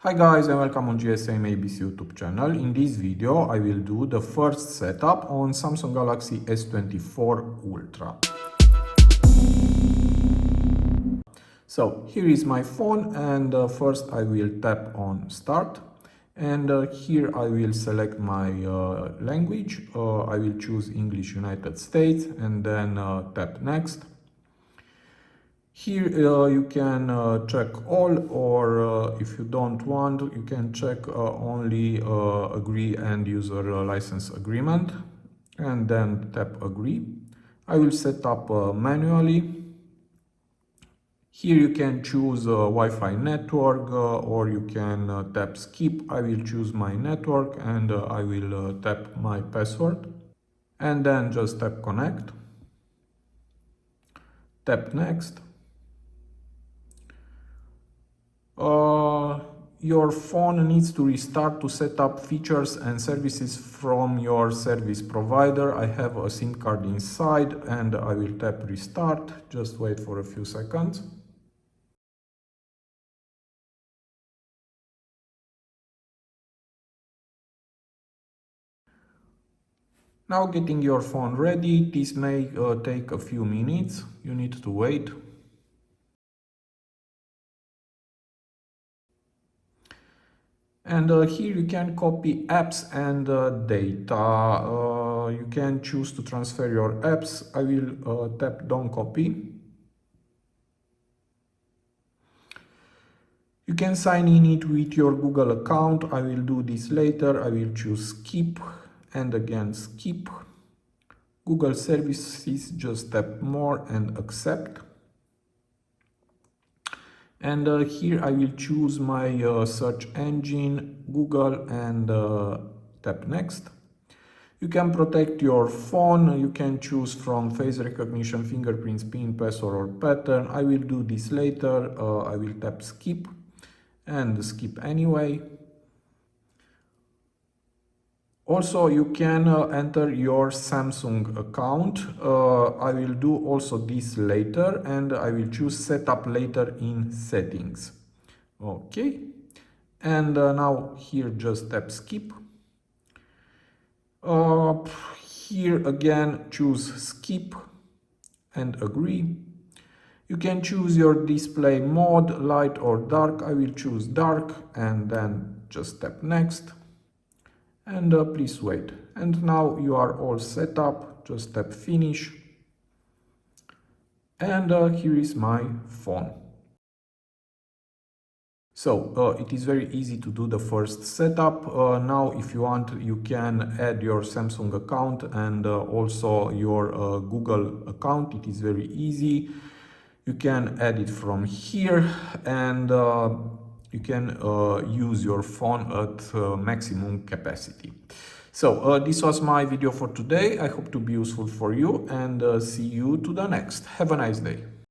Hi guys and welcome on GSM-ABC YouTube channel. In this video I will do the first setup on Samsung Galaxy S24 Ultra. So here is my phone and first I will tap on start and here I will select my language. I will choose English United States and then tap next. Here you can check all, or if you don't want, you can check only agree end user license agreement and then tap agree. I will set up manually. Here you can choose Wi-Fi network or you can tap skip. I will choose my network and I will tap my password and then just tap connect. Tap next. Your phone needs to restart to set up features and services from your service provider. I have a SIM card inside and I will tap restart. Just wait for a few seconds. Now getting your phone ready. This may take a few minutes. You need to wait. And here you can copy apps and data. You can choose to transfer your apps. I will tap don't copy. You can sign in it with your Google account. I will do this later. I will choose skip and again skip. Google services, just tap more and accept. And here I will choose my search engine, Google, and tap next. You can protect your phone. You can choose from face recognition, fingerprints, PIN, password, or pattern. I will do this later. I will tap skip and skip anyway. Also, you can enter your Samsung account. I will do also this later and I will choose setup later in settings. Okay. And now here just tap skip. Here again choose skip and agree. You can choose your display mode, light or dark. I will choose dark and then just tap next. And please wait. And now you are all set up. Just tap finish. And here is my phone. So it is very easy to do the first setup. Now if you want, you can add your Samsung account and also your Google account. It is very easy. You can add it from here and you can use your phone at maximum capacity. So this was my video for today. I hope to be useful for you and see you to the next. Have a nice day.